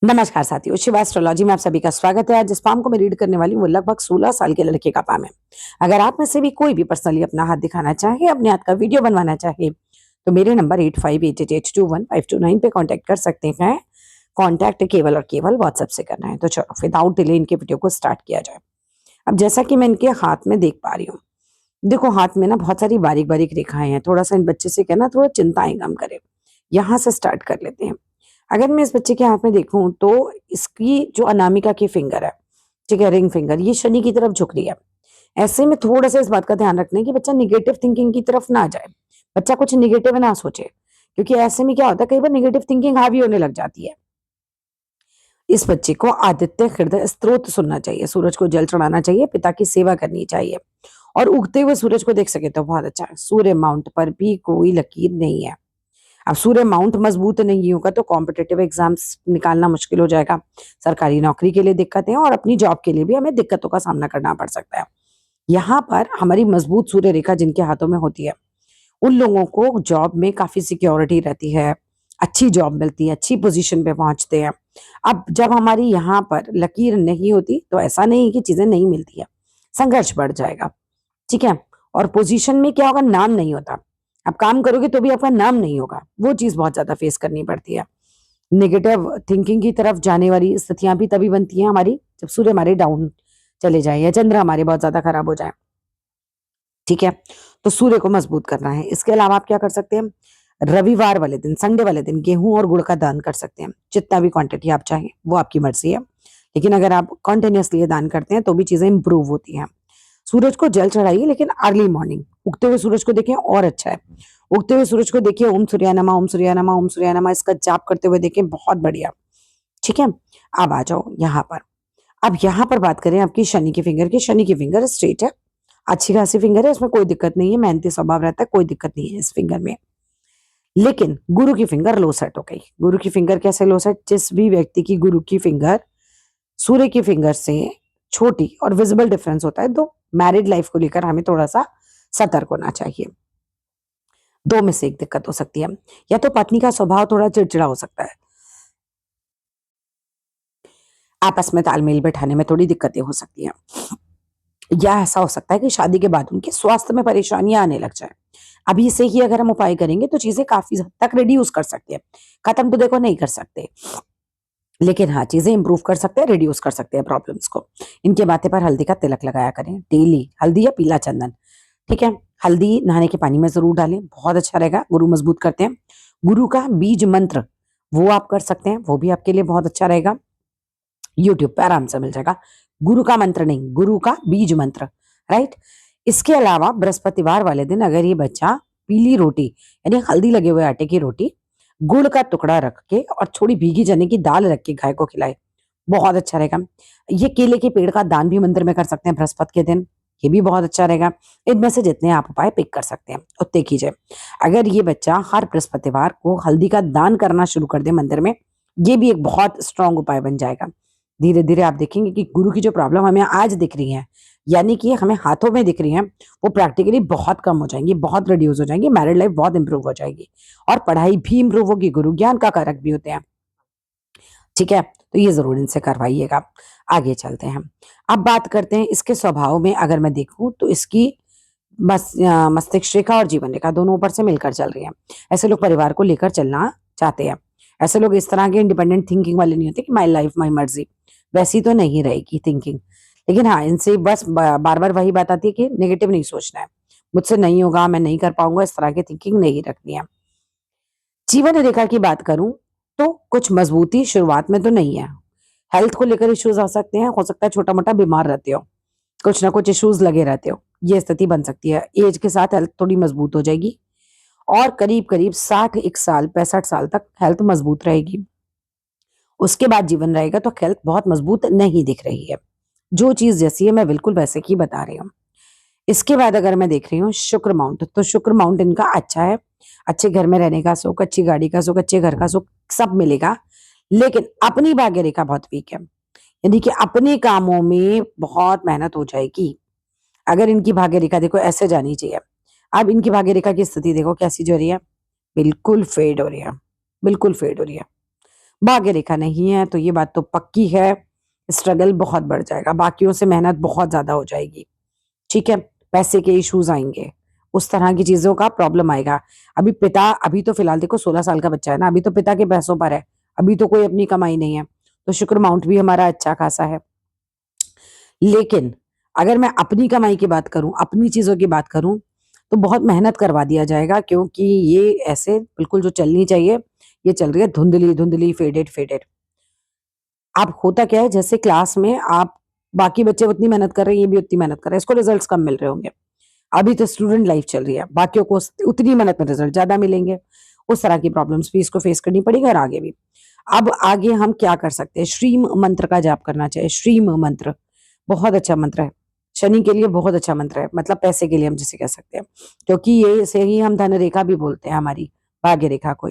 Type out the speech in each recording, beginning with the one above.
नमस्कार साथियों, शिवा एस्ट्रोलॉजी में आप सभी का स्वागत है। आज जिस पाम को मैं रीड करने वाली हूँ वो लगभग 16 साल के लड़के का पाम है। अगर आप में से भी कोई भी पर्सनली अपना हाथ दिखाना चाहे, अपने हाथ का वीडियो बनवाना चाहे, तो मेरे नंबर 8588215229 पे कांटेक्ट कर सकते हैं। कांटेक्ट केवल और केवल व्हाट्सएप से करना है। तो चलो विदाउट डिले इनके वीडियो को स्टार्ट किया जाए। अब जैसा कि मैं इनके हाथ में देख पा रही हूँ, देखो हाथ में ना बहुत सारी बारीक बारीक रेखाएं हैं। थोड़ा सा इन बच्चे से कहना, थोड़ा चिंताएं कम करे। यहाँ से स्टार्ट कर लेते हैं। अगर मैं इस बच्चे के हाथ में देखूं तो इसकी जो अनामिका की फिंगर है, ठीक है, रिंग फिंगर, ये शनि की तरफ झुक रही है। ऐसे में थोड़ा सा इस बात का ध्यान रखना है कि बच्चा निगेटिव थिंकिंग की तरफ ना जाए, बच्चा कुछ निगेटिव ना सोचे, क्योंकि ऐसे में क्या होता है, कई बार निगेटिव थिंकिंग हावी होने लग जाती है। इस बच्चे को आदित्य हृदय स्त्रोत सुनना चाहिए, सूरज को जल चढ़ाना चाहिए, पिता की सेवा करनी चाहिए, और उगते हुए सूरज को देख सके तो बहुत अच्छा है। सूर्य माउंट पर भी कोई लकीर नहीं है। अब सूर्य माउंट मजबूत नहीं होगा तो कॉम्पिटेटिव एग्जाम्स निकालना मुश्किल हो जाएगा, सरकारी नौकरी के लिए दिक्कतें और अपनी जॉब के लिए भी हमें दिक्कतों का सामना करना पड़ सकता है। यहाँ पर हमारी मजबूत सूर्य रेखा जिनके हाथों में होती है, उन लोगों को जॉब में काफी सिक्योरिटी रहती है, अच्छी जॉब मिलती है, अच्छी पोजीशन पे पहुंचते हैं। अब जब हमारी यहाँ पर लकीर नहीं होती तो ऐसा नहीं कि चीजें नहीं मिलती है, संघर्ष बढ़ जाएगा, ठीक है। और पोजीशन में क्या होगा, नाम नहीं होता। आप काम करोगे तो भी आपका नाम नहीं होगा, वो चीज बहुत ज्यादा फेस करनी पड़ती है। नेगेटिव थिंकिंग की तरफ जाने वाली स्थितियां भी तभी बनती हैं हमारी, जब सूर्य हमारे डाउन चले जाए या चंद्र हमारे बहुत ज्यादा खराब हो जाए, ठीक है। तो सूर्य को मजबूत करना है। इसके अलावा आप क्या कर सकते हैं, रविवार वाले दिन, संडे वाले दिन गेहूं और गुड़ का दान कर सकते हैं। जितना भी क्वांटिटी आप चाहें, वो आपकी मर्जी है, लेकिन अगर आप कॉन्टिन्यूसली ये दान करते हैं तो भी चीजें इंप्रूव होती हैं। सूरज को जल चढ़ाइए, लेकिन अर्ली मॉर्निंग। उगते हुए सूरज को देखें और अच्छा है। उगते हुए सूरज को देखिए, ओम सूर्या नमः, ओम सूर्या नमः, ओम सूर्या नमः, इसका जाप करते हुए देखें, बहुत बढ़िया, ठीक है। अब आ जाओ यहाँ पर। अब यहाँ पर बात करें आपकी शनि की फिंगर की। शनि की फिंगर स्ट्रेट है, अच्छी खासी फिंगर है, इसमें कोई दिक्कत नहीं है, मेहनती स्वभाव रहता है, कोई दिक्कत नहीं है इस फिंगर में। लेकिन गुरु की फिंगर लो सेट हो गई। गुरु की फिंगर कैसे लो सेट, जिस भी व्यक्ति की गुरु की फिंगर सूर्य की फिंगर से छोटी और विजिबल डिफरेंस होता है, तो मैरिड लाइफ को लेकर हमें थोड़ा सा सतर्क होना चाहिए। दो में से एक दिक्कत हो सकती है, या तो पत्नी का स्वभाव थोड़ा चिड़चिड़ा हो सकता है, आपस में तालमेल बैठाने में थोड़ी दिक्कतें हो सकती हैं, या ऐसा हो सकता है कि शादी के बाद उनके स्वास्थ्य में परेशानियां आने लग जाए। अभी से ही अगर हम उपाय करेंगे तो चीजें काफी हद तक रिड्यूस कर सकते हैं। खत्म तो देखो नहीं कर सकते, लेकिन हाँ चीजें इंप्रूव कर सकते हैं, रिड्यूस कर सकते हैं प्रॉब्लम्स को। इनके माथे पर हल्दी का तिलक लगाया करें डेली, हल्दी या पीला चंदन, ठीक है। हल्दी नहाने के पानी में जरूर डालें, बहुत अच्छा रहेगा, गुरु मजबूत करते हैं। गुरु का बीज मंत्र वो आप कर सकते हैं, वो भी आपके लिए बहुत अच्छा रहेगा, यूट्यूब पे आराम से मिल जाएगा। गुरु का मंत्र नहीं, गुरु का बीज मंत्र, राइट। इसके अलावा बृहस्पतिवार वाले दिन अगर ये बच्चा पीली रोटी, यानी हल्दी लगे हुए आटे की रोटी, गुड़ का टुकड़ा रख के और थोड़ी भीगी चने की दाल रख के गाय को खिलाए, बहुत अच्छा रहेगा। ये केले के पेड़ का दान भी मंदिर में कर सकते हैं बृहस्पति के दिन, ये भी बहुत अच्छा रहेगा। इनमें से जितने आप उपाय पिक कर सकते हैं उतने कीजिए। अगर ये बच्चा हर बृहस्पतिवार को हल्दी का दान करना शुरू कर दे मंदिर में, ये भी एक बहुत स्ट्रांग उपाय बन जाएगा। धीरे धीरे आप देखेंगे कि गुरु की जो प्रॉब्लम हमें आज दिख रही है, यानी कि हमें हाथों में दिख रही है, वो प्रैक्टिकली बहुत कम हो जाएंगी, बहुत रिड्यूस हो जाएंगी, मैरिड लाइफ बहुत इंप्रूव हो जाएगी, और पढ़ाई भी इंप्रूव होगी। गुरु ज्ञान का कारक भी होते हैं, ठीक है। तो ये जरूर इनसे करवाइएगा। आगे चलते हैं। अब बात करते हैं इसके स्वभाव में। अगर मैं देखूं तो इसकी बस मस्तिष्क रेखा और जीवन रेखा दोनों ऊपर से मिलकर चल रही है। ऐसे लोग परिवार को लेकर चलना चाहते हैं। ऐसे लोग इस तरह के इंडिपेंडेंट थिंकिंग वाले नहीं होते कि माई लाइफ माई मर्जी, वैसी तो नहीं रहेगी थिंकिंग। लेकिन हाँ, इनसे बस बार बार वही बात आती है कि नेगेटिव नहीं सोचना है, मुझसे नहीं होगा, मैं नहीं कर पाऊंगा, इस तरह की थिंकिंग नहीं रखनी है। जीवन रेखा की बात करूं तो कुछ मजबूती शुरुआत में तो नहीं है। हेल्थ को लेकर इश्यूज आ सकते हैं, हो सकता है छोटा मोटा बीमार रहते हो, कुछ ना कुछ इश्यूज लगे रहते हो, ये स्थिति बन सकती है। एज के साथ हेल्थ थोड़ी मजबूत हो जाएगी, और करीब करीब 61 साल 65 साल तक हेल्थ मजबूत रहेगी। उसके बाद जीवन रहेगा तो हेल्थ बहुत मजबूत नहीं दिख रही है। जो चीज जैसी है मैं बिल्कुल वैसे की बता रही हूँ। इसके बाद अगर मैं देख रही हूँ शुक्र माउंट, तो शुक्र माउंट इनका अच्छा है। अच्छे घर में रहने का सुख, अच्छी गाड़ी का सुख, अच्छे घर का सुख सब मिलेगा, लेकिन अपनी भाग्य रेखा बहुत वीक है, यानी कि अपने कामों में बहुत मेहनत हो जाएगी। अगर इनकी भाग्य रेखा देखो ऐसे जानी चाहिए, अब इनकी भाग्य रेखा की स्थिति देखो कैसी जो रही है, बिल्कुल फेड हो रही है, बिल्कुल फेड हो रही है। भाग्य रेखा नहीं है तो ये बात तो पक्की है, स्ट्रगल बहुत बढ़ जाएगा, बाकियों से मेहनत बहुत ज़्यादा हो जाएगी, ठीक है? पैसे के इश्यूज़ आएँगे, उस तरह की चीज़ों का प्रॉब्लम आएगा। अभी तो फिलहाल देखो 16 साल का बच्चा है ना, अभी तो पिता के पैसों पर है, अभी तो कोई अपनी कमाई नहीं है, तो शुक्र अमाउंट भी हमारा अच्छा खासा है। लेकिन अगर मैं अपनी कमाई की बात करूँ, अपनी चीज़ों की बात करूँ, तो बहुत मेहनत करवा दिया जाएगा क्योंकि ये ऐसे बिल्कुल जो चलनी चाहिए, ये चल रही है धुंधली-धुंधली, फेडेड-फेडेड। अब होता क्या है जैसे क्लास में आप बाकी बच्चे उतनी मेहनत कर रहे हैं, ये भी उतनी मेहनत कर रहे हैं, इसको रिजल्ट्स कम मिल रहे होंगे। अभी तो स्टूडेंट लाइफ चल रही है, बाकियों को उतनी मेहनत में रिजल्ट ज़्यादा मिलेंगे। उस तरह की प्रॉब्लम्स भी इसको फेस करनी पड़ेगी और आगे भी। अब आगे हम क्या कर सकते हैं? श्रीम मंत्र का जाप करना चाहिए। श्रीम मंत्र बहुत अच्छा मंत्र है। शनि के लिए बहुत अच्छा मंत्र है, मतलब पैसे के लिए हम जिसे कह सकते हैं, क्योंकि ये इसे ही हम धन रेखा भी बोलते हैं, हमारी भाग्य रेखा को।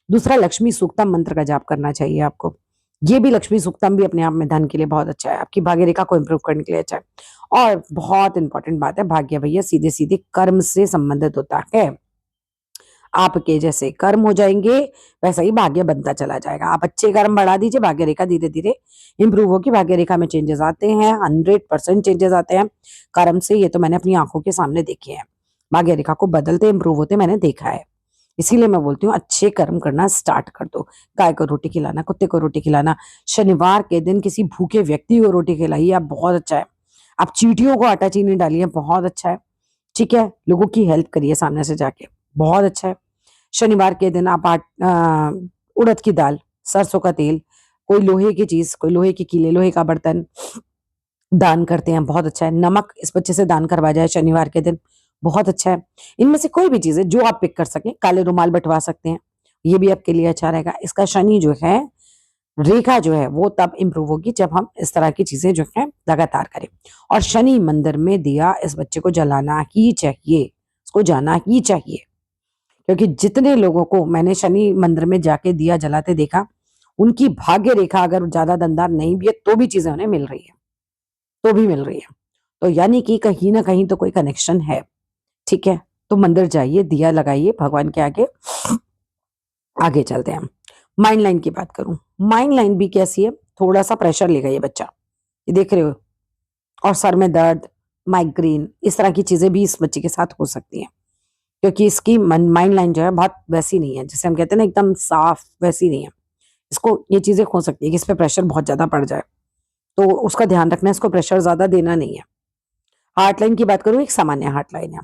दूसरा लक्ष्मी सूक्तम मंत्र का जाप करना चाहिए आपको। ये भी लक्ष्मी सूक्तम भी अपने आप में धन के लिए बहुत अच्छा है, आपकी भाग्य रेखा को इम्प्रूव करने के लिए अच्छा है। और बहुत इंपॉर्टेंट बात है, भाग्य भैया सीधे-सीधे कर्म से संबंधित होता है। आपके जैसे कर्म हो जाएँगे, वैसा ही भाग्य बनता चला जाएगा। आप अच्छे कर्म बढ़ा दीजिए, भाग्य रेखा धीरे-धीरे इम्प्रूव होगी। भाग्य रेखा में चेंजेज़ आते हैं, 100% चेंजेज़ आते हैं कर्म से, ये तो मैंने अपनी आँखों के सामने देखे हैं। भाग्य रेखा को बदलते, इम्प्रूव होते मैंने देखा है। इसीलिए मैं बोलती हूँ अच्छे कर्म करना स्टार्ट कर दो। गाय को रोटी खिलाना, कुत्ते को रोटी खिलाना, शनिवार के दिन किसी भूखे व्यक्ति को रोटी खिलाइए आप, बहुत अच्छा है। आप चींटियों को आटा चीनी डालिए, बहुत अच्छा है। ठीक है? लोगों की हेल्प करिए सामने से जाके, बहुत अच्छा है। शनिवार के दिन आप उड़द की दाल, सरसों का तेल, कोई लोहे की चीज़, कोई लोहे की कीले, लोहे का बर्तन दान करते हैं, बहुत अच्छा है। नमक इस बच्चे से दान करवाया जाए शनिवार के दिन, बहुत अच्छा है। इनमें से कोई भी चीज़ है जो आप पिक कर सकें, काले रुमाल बँटवा सकते हैं, ये भी आपके लिए अच्छा रहेगा। इसका शनि जो है, रेखा जो है वो तब इम्प्रूव होगी जब हम इस तरह की चीज़ें जो हैं लगातार करें। और शनि मंदिर में दिया इस बच्चे को जलाना ही चाहिए, इसको जाना ही चाहिए। क्योंकि जितने लोगों को मैंने शनि मंदिर में जाके दिया जलाते देखा, उनकी भाग्य रेखा अगर ज़्यादा दमदार नहीं भी है, तो भी चीज़ें उन्हें मिल रही है, तो भी मिल रही है। तो यानी कि कहीं न कहीं तो कोई कनेक्शन है, ठीक है? तो मंदिर जाइए, दिया लगाइए भगवान के आगे, आगे चलते हैं हम। माइंड लाइन की बात करूँ, माइंड लाइन भी कैसी है, थोड़ा-सा प्रेशर लेगा ये बच्चा, ये देख रहे हो? और सर में दर्द, माइग्रेन इस तरह की चीज़ें भी इस बच्चे के साथ हो सकती हैं। क्योंकि इसकी मन माइंड लाइन जो है बहुत वैसी नहीं है, जिसे हम कहते हैं ना एकदम साफ, वैसी नहीं है। इसको ये चीज़ें हो सकती है कि इस पे प्रेशर बहुत ज़्यादा पड़ जाए, तो उसका ध्यान रखना है, इसको प्रेशर ज़्यादा देना नहीं है। हार्ट लाइन की बात करूँ, एक सामान्य हार्ट लाइन है,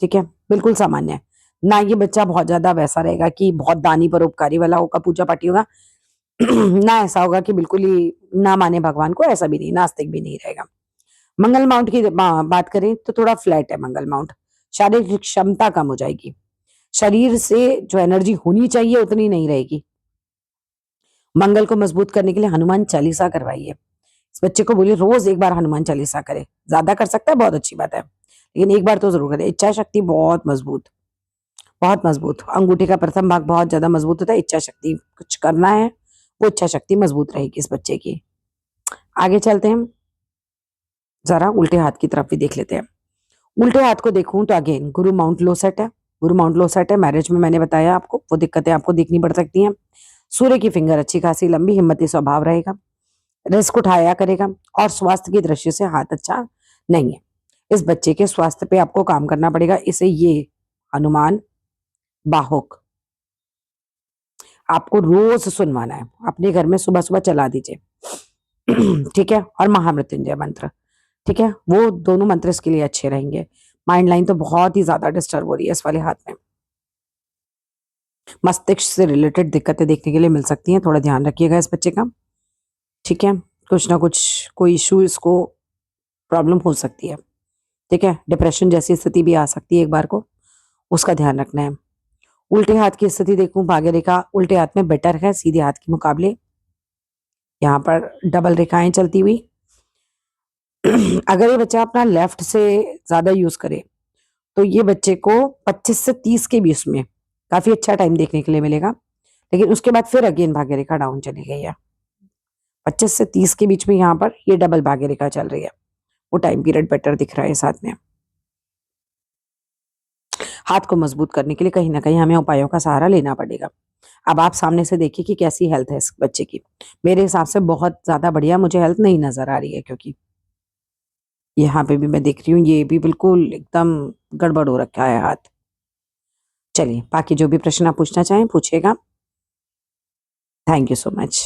ठीक है? बिल्कुल सामान्य है। ना ये बच्चा बहुत ज़्यादा वैसा रहेगा कि बहुत दानी परोपकारी वाला होगा, पूजा-पाठी होगा, ना ऐसा होगा कि बिल्कुल ही ना माने भगवान को, ऐसा भी नहीं, नास्तिक भी नहीं रहेगा। मंगल माउंट की बात करें तो थोड़ा फ्लैट है मंगल माउंट, शारीरिक क्षमता कम हो जाएगी। शरीर से जो एनर्जी होनी चाहिए उतनी नहीं रहेगी। मंगल को मजबूत करने के लिए हनुमान चालीसा करवाइए। इस बच्चे को बोलिए रोज एक बार हनुमान चालीसा करे। ज़्यादा कर सकता है बहुत अच्छी बात है, लेकिन एक बार तो ज़रूर करे। इच्छा शक्ति बहुत मजबूत। अंगूठे का प्रथम भाग बहुत ज़्यादा मजबूत होता है। इच्छा शक्ति कुछ करना है, वो इच्छा शक्ति मजबूत रहेगी इस बच्चे की। आगे चलते हैं, ज़रा उल्टे हाथ की तरफ भी देख लेते हैं। उल्टे हाथ को देखूँ तो अगेन गुरु माउंट लो सेट है। गुरु माउंट लो सेट है, मैरिज में मैंने बताया आपको, वो दिक्कतें आपको देखनी पड़ सकती हैं। सूर्य की फिंगर अच्छी खासी लंबी, हिम्मती स्वभाव रहेगा, रिस्क उठाया करेगा और स्वास्थ्य की दृष्टि से हाथ अच्छा नहीं है। इस बच्चे के स्वास्थ्य पे आपको काम करना पड़ेगा। इसे ये हनुमान बाहुक आपको रोज सुनवाना है, अपने घर में सुबह-सुबह चला दीजिए। ठीक है? और महामृत्युंजय मंत्र, ठीक है? वो दोनों मंत्र इसके लिए अच्छे रहेंगे। माइंड लाइन तो बहुत ही ज़्यादा डिस्टर्ब हो रही है इस वाले हाथ में। मस्तिष्क से रिलेटेड दिक्कतें देखने के लिए मिल सकती हैं, थोड़ा ध्यान रखिएगा इस बच्चे का, ठीक है? कुछ ना कुछ कोई इश्यू इसको प्रॉब्लम हो सकती है, ठीक है? डिप्रेशन जैसी स्थिति भी आ सकती है एक बार को, उसका ध्यान रखना है। उल्टे हाथ की स्थिति देखूँ, भाग्य रेखा उल्टे हाथ में बेटर है सीधे हाथ के मुकाबले, यहाँ पर डबल रेखाएँ चलती हुई। अगर ये बच्चा अपना लेफ्ट से ज़्यादा यूज़ करे, तो ये बच्चे को 25 से 30 के बीच में काफ़ी अच्छा टाइम देखने के लिए मिलेगा। लेकिन उसके बाद फिर अगेन भाग्य रेखा डाउन चली गई है। 25 से 30 के बीच में यहाँ पर ये डबल भाग्य रेखा चल रही है। वो टाइम पीरियड बेटर दिख रहा है इस हाथ में। हाथ को मजबूत करने के लिए कहीं न कहीं हमें उपायों का सहारा लेना पड़ेगा। अब आप सामने से देखिए कि कैसी हेल्थ है इस बच्चे की। मेरे हिसाब से बहुत ज़्यादा बढ़िया मुझे हेल्थ नहीं नज़र आ रही है, क्योंकि यहाँ पे भी मैं देख रही हूँ, ये भी बिल्कुल एकदम गड़बड़ हो रखा है हाथ। चलिए, बाकी जो भी प्रश्न आप पूछना चाहें पूछिएगा। Thank you so much.